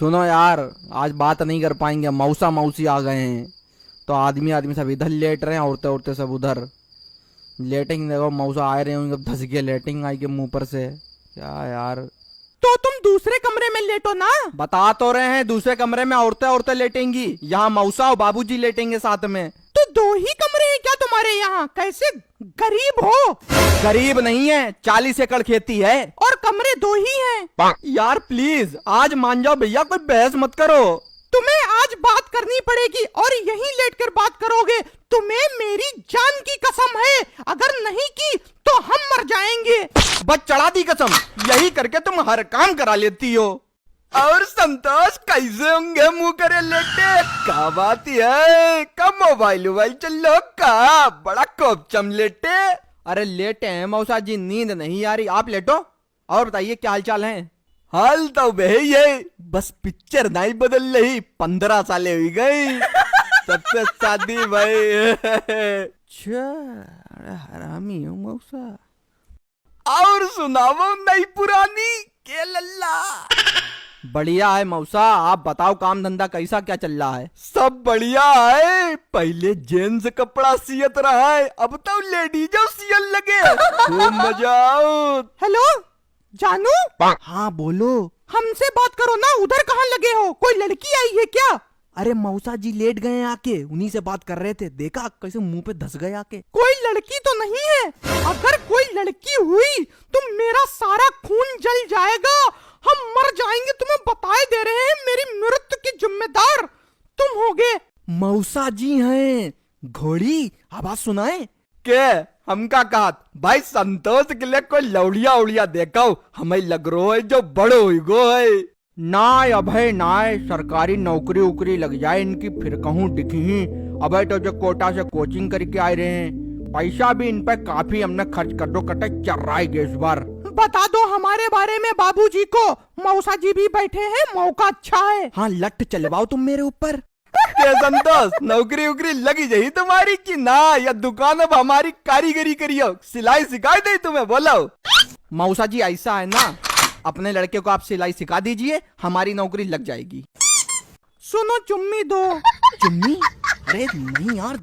सुनो यार, आज बात नहीं कर पाएंगे, मौसा मौसी आ गए हैं। तो आदमी आदमी सब इधर लेट रहे हैं, औरतें औरतें सब उधर लेटिंग। देखो मौसा आ रहे होंगे, धस गए लेटिंग आई के मुंह पर से। क्या यार, तो तुम दूसरे कमरे में लेटो ना। बता तो रहे हैं दूसरे कमरे में औरतें औरतें लेटेंगी, यहाँ मौसा और बाबूजी लेटेंगे साथ में। तो दो ही कमरे हैं क्या तुम्हारे यहाँ? कैसे गरीब हो? गरीब नहीं है, 40 एकड़ खेती है। और कमरे दो ही हैं। यार प्लीज आज मान जाओ भैया, कोई बहस मत करो। तुम्हें आज बात करनी पड़ेगी और यहीं लेटकर बात करोगे। तुम्हें मेरी जान की कसम है, अगर नहीं की तो हम मर जाएंगे। बस चढ़ा दी कसम, यही करके तुम हर काम करा लेती हो। और संतोष कैसे होंगे मुंह करे लेटे? का बात है, का मोबाइल वोबाइल चलो का बड़ा कोपचम लेटे। अरे लेटे हैं मौसा जी, नींद नहीं आ रही, आप लेटो। और बताइए क्या हाल चाल है? हाल तो वही है, बस पिक्चर नहीं बदल रही, 15 साले हुई गई सबसे शादी भाई। अच्छा, हरामी हो मौसा। और सुनाओ नई पुरानी के लल्ला। बढ़िया है मौसा, आप बताओ काम धंधा कैसा क्या चल रहा है? सब बढ़िया है, पहले जेंट्स कपड़ा सियत रहा है, अब तो लेडीजों सियन लगे, खूब मजा आओ। हेलो जानू। हाँ बोलो। हमसे बात करो ना, उधर कहाँ लगे हो? कोई लड़की आई है क्या? अरे मौसा जी लेट गए हैं आके, उन्हीं से बात कर रहे थे, देखा कैसे मुंह पे धस गए आके। कोई लड़की तो नहीं है? अगर कोई लड़की हुई तो मेरा सारा खून जल जाएगा, हम मर जाएंगे। तुम्हें बताए दे रहे हैं, मेरी मृत्यु की जिम्मेदार तुम होगे। मौसा जी हैं, घोड़ी आवाज सुनाए के हमका कहा भाई संतोष के लिए कोई लौड़िया उड़िया देखो, हमें लग रहा है जो बड़ो हुई गो है। नाय अभय नाय, सरकारी नौकरी उकरी लग जाए इनकी, फिर कहूँ दिखी। अभय तो जो कोटा से कोचिंग करके आए रहे हैं, पैसा भी इन पे काफी हमने खर्च कर दो, कटे चल रहा है इस बार। बता दो हमारे बारे में बाबूजी को, मौसा जी भी बैठे हैं, मौका अच्छा है। हाँ लट चलवाओ तुम मेरे ऊपर। क्या संतोष, नौकरी उकरी लगी जाही तुम्हारी कि ना, या दुकान अब हमारी कारीगरी करियो, सिलाई सिखाई दे तुम्हें, बोलो। मौसा जी ऐसा है ना, अपने लड़के को आप सिलाई सिखा दीजिए, हमारी नौकरी लग जाएगी। सुनो चुम्मी दो। चुम्मी? अरे नहीं यार,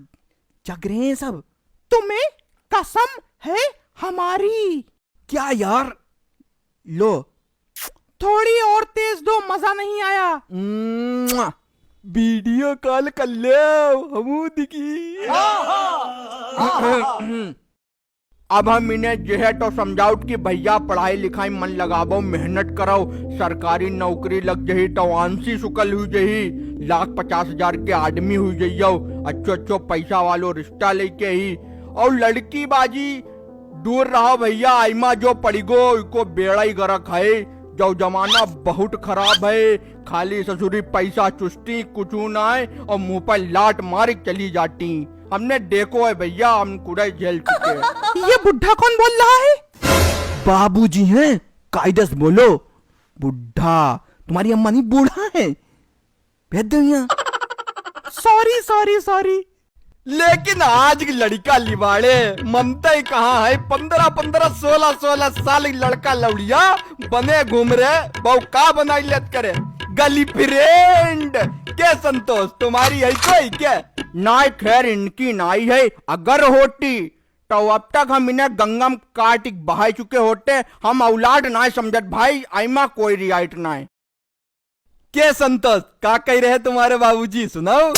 जग रहे हैं सब। तुम्हें कसम है हमारी। क्या यार, लो। थोड़ी और तेज दो, मजा नहीं आया। वीडियो कॉल कर ले, हमू दिखी। अब हम इन्हें जो है तो समझाओ कि भैया पढ़ाई लिखाई मन लगाओ, मेहनत करो, सरकारी नौकरी लग जही तो आंसी शुक्ल हुई जही, 1,50,000 के आदमी हुई जइयो, अच्छो अच्छो पैसा वालो रिश्ता लेके ही। और लड़की बाजी दूर रहो भैया, आईमा जो पड़ी गो इको बेड़ा ही गरक है, जो जमाना बहुत खराब है, खाली ससुरी पैसा चुस्ती कुछ ना है और मुंह पर लाट मार चली जाती। हमने देखो है भैया, हम कुड़े झेल चुके। ये बुढ़ा कौन बोल रहा है? बाबूजी हैं, कायदस बोलो। बुढ़ा? तुम्हारी अम्मा नहीं बूढ़ा है? भेज दो यहाँ। Sorry sorry sorry. लेकिन आज की लड़का लिवाड़े मनता ही कहाँ है, 15-15, 16-16 साल की लड़का लौड़िया बने घूम रहे, बहु का बनाई लेत करे, गली फ्रेंड के संतोष तुम्हारी है कोई क्या? नाई खैर इनकी नाई है, अगर होती तो अब तक हम इन्हें गंगा में काट बहा चुके होते, हम औलाद ना समझत भाई, आईमा कोई रियायत ना है। के संतोष का कह रहे तुम्हारे बाबूजी, सुनाओ।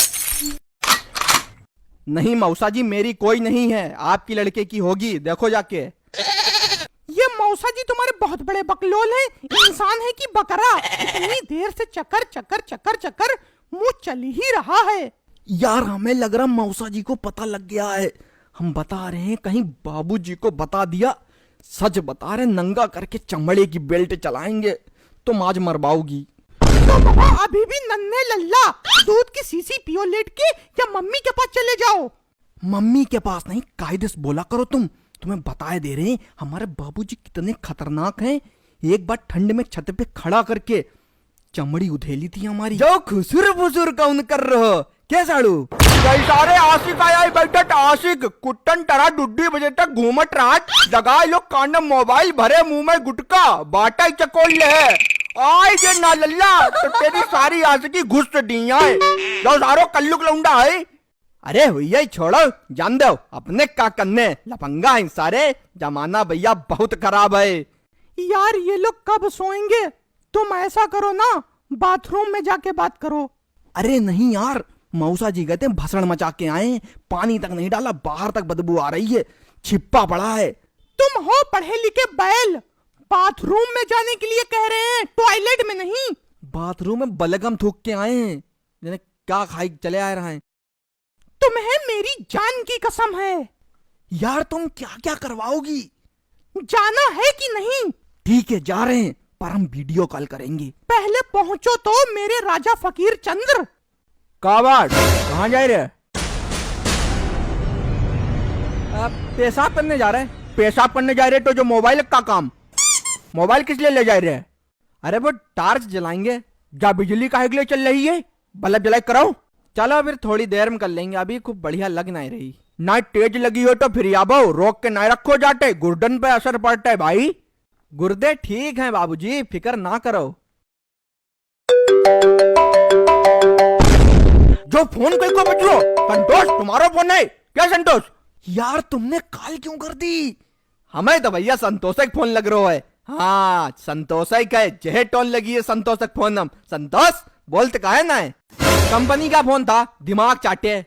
नहीं मौसा जी मेरी कोई नहीं है, आपकी लड़के की होगी, देखो जाके। ये मौसा जी तुम्हारे बहुत बड़े बकलोल हैं, इंसान है कि बकरा? इतनी देर से चक्कर चक्कर चक्कर चक्कर मुंह चल ही रहा है। यार हमें लग रहा मौसा जी को पता लग गया है, हम बता रहे हैं कहीं बाबूजी को बता दिया, सच बता रहे, नंगा करके चमड़े की बेल्ट चलाएंगे, तुम आज मरवाओगी। तो बाबा अभी भी नन्हे लल्ला, दूध की सीसी पियो लेट के, या मम्मी के पास चले जाओ। मम्मी के पास नहीं, कायदे से बोला करो तुम, तुम्हें बताए दे रहे हैं हमारे बाबूजी कितने खतरनाक हैं। एक बार ठंड में छत पे खड़ा करके चमड़ी उधेली थी हमारी। जो खुसुर फुसुर कौन कर रहे हो क्या साड़ू? सारे आशिक आया बैठा, आशिक कुट्टन टरा डुड्डी बजे तक घूमट रहा, जगह लोग कांड मोबाइल भरे, मुंह में गुटका बाटा ही चकोल ले, आई जे ना लल्ला तो तेरी सारी आशिकी घुस दी है जो सारो कल्लुक लौंडा है। अरे भैया छोड़ो, जान दो अपने का करने लफंगा है सारे, जमाना भैया बहुत खराब है। यार ये लोग कब सोएंगे? तुम ऐसा करो ना, बाथरूम में जाके बात करो। अरे नहीं यार, मौसा जी कहते भसड़ मचा के आए, पानी तक नहीं डाला, बाहर तक बदबू आ रही है, छिपा पड़ा है। तुम हो पढ़े लिखे बैल, बाथरूम में जाने के लिए कह रहे हैं, टॉयलेट में नहीं। बाथरूम में बलगम थूक के आए हैं, यानी क्या खाई चले आ रहे हैं। तुम्हें मेरी जान की कसम है। यार तुम क्या क्या करवाओगी? जाना है कि नहीं? ठीक है जा रहे हैं, पर हम वीडियो कॉल करेंगे। पहले पहुंचो तो मेरे राजा फकीर चंद्र। काबाट कहाँ जा रहे? पेशाब करने जा रहे हैं। पेशाब करने जा रहे तो जो मोबाइल का काम, मोबाइल किस लिए ले जा रहे हैं? अरे वो टार्च जलाएंगे। क्या बिजली काहे के लिए चल रही है? बल्ब जलाई कराओ। चलो फिर थोड़ी देर में कर लेंगे, अभी खूब बढ़िया लग नहीं रही। ना तेज लगी हो तो फिर आबो, रोक के ना रखो जाटे, गुर्दन पे असर पड़ता है भाई। गुर्दे ठीक हैं बाबूजी, फिक्र ना करो। जो फोन कल को बच लो। संतोष तुम्हारा फोन है क्या? संतोष यार तुमने कॉल क्यों कर दी? हमें तो भैया संतोषक फोन लग रहा है। हाँ संतोषक है, जहे टोन लगी है संतोषक फोन। हम संतोष बोलते का है ना, कंपनी का फोन था, दिमाग चाटे।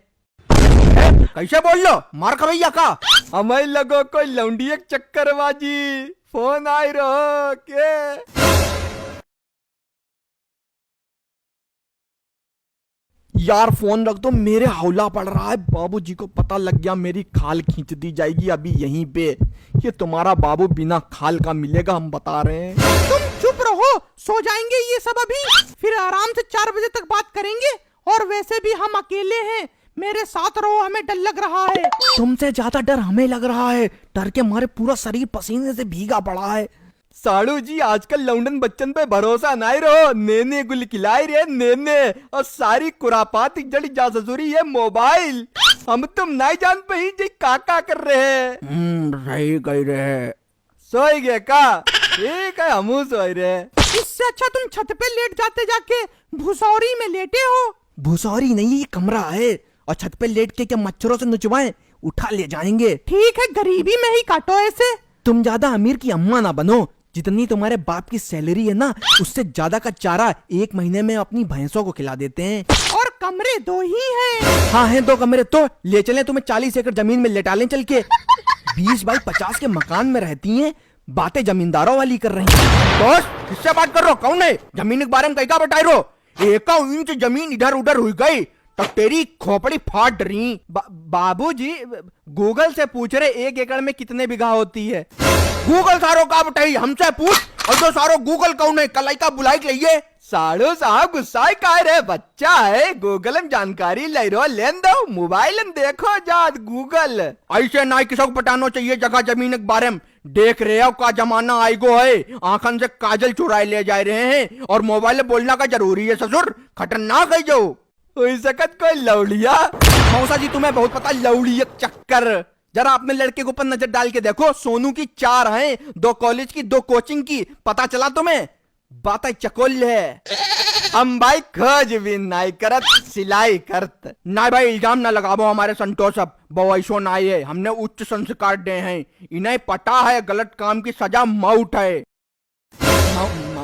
कैसे बोल लो, मार का भैया का? हमें लगो कोई लौंडी एक चक्करबाजी, फोन आई रहो के? यार फोन रख दो, मेरे हौला पड़ रहा है। बाबूजी को पता लग गया मेरी खाल खींच दी जाएगी अभी यहीं पे। ये तुम्हारा बाबू बिना खाल का मिलेगा, हम बता रहे हैं। तुम चुप रहो, सो जाएंगे ये सब अभी, फिर आराम से 4 बजे तक बात करेंगे। और वैसे भी हम अकेले हैं, मेरे साथ रहो, हमें डर लग रहा है। तुमसे ज्यादा डर हमें लग रहा है, डर के हमारे पूरा शरीर पसीने से भीगा पड़ा है। साड़ू जी आजकल लौंडन बच्चन पे भरोसा नहीं रहो, नेने गुल खिलाई रे नेने, और सारी कुरापात जड़ी जा ससुरी है मोबाइल। हम तुम नहीं जान पाई जी काका कर रहे हैं। सही कह रहे। सोई गए का? ठीक है हम सोई रहे। इससे अच्छा तुम छत पे लेट जाते, जाके भूसौरी में लेटे हो। भूसौरी नहीं, ये कमरा है, और छत पे लेट के क्या मच्छरों से नुचवाएं, उठा ले जाएंगे। ठीक है गरीबी में ही काटो ऐसे। तुम ज्यादा अमीर की अम्मा ना बनो, जितनी तुम्हारे बाप की सैलरी है ना, उससे ज्यादा का चारा 1 महीने में अपनी भैंसों को खिला देते हैं। और कमरे 2 ही हैं। हाँ हैं 2 कमरे, तो ले चले तुम्हें 40 एकड़ जमीन में लेटा लें चल के। 20 बाई 50 के मकान में रहती हैं, बातें जमींदारों वाली कर रही हैं। दोस्त किससे बात कर रहे हो? कौन है? जमीन के बारे में कहीं का बताए रहो? 1 इंच जमीन इधर उधर हुई गई तो तेरी खोपड़ी फाट रही। बाबूजी गूगल से पूछ रहे 1 एकड़ में कितने बीघा होती है। गूगल सारो का बताई, हमसे पूछ। और जो सारो गूगल कौन है? कलाई का बुलाई लइए। साड़ो साहब गुस्सा का रे, बच्चा है, गूगल में जानकारी ले रो, लेन दो, मोबाइल में देखो जात गूगल। ऐसे ना किसी को पटाना चाहिए जगह जमीन के बारे में। देख रहे हो का जमाना आएगो है, आंखन से काजल चुराए ले जा रहे हैं, और मोबाइल में बोलना का जरूरी है ससुर, खतरनाक है जो। सकत कोई लौड़िया। मौसा जी तुम्हें बहुत पता लौड़िया चक्कर। जरा अपने लड़के के ऊपर नजर डाल के देखो, सोनू की 4 हैं, 2 कॉलेज की 2 कोचिंग की, पता चला तुम्हें? बात चकोल है। हम भाई खोज भी नहीं करत, सिलाई करत ना भाई। इल्जाम ना लगावो हमारे संतोष, अब वो ऐसो ना है, हमने उच्च संस्कार दे हैं, इन्हें पता है गलत काम की सजा मौत है।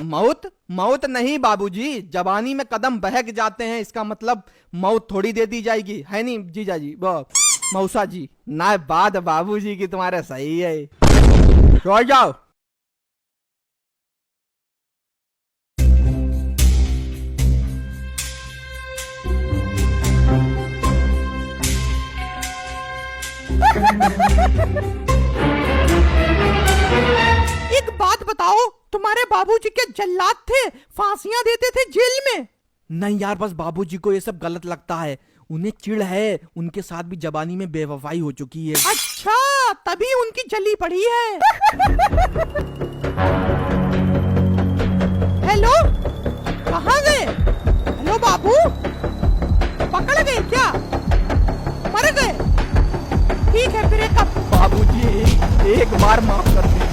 मौत? मौत नहीं बाबूजी, जवानी में कदम बहक जाते हैं, इसका मतलब मौत थोड़ी दे दी जाएगी, है नहीं जीजा जी? वो मौसा जी ना, बात बाबूजी की तुम्हारे सही है। सो जाओ। एक बात बताओ, तुम्हारे बाबूजी के जल्लाद थे, फांसियां देते थे जेल में? नहीं यार, बस बाबूजी को ये सब गलत लगता है, उन्हें चिढ़ है, उनके साथ भी जवानी में बेवफाई हो चुकी है। अच्छा तभी उनकी जली पड़ी है। हेलो कहाँ गए? हेलो बाबू, पकड़ गए क्या? मर गए? ठीक है फिर एक बाबूजी एक बार माफ कर दीजिए।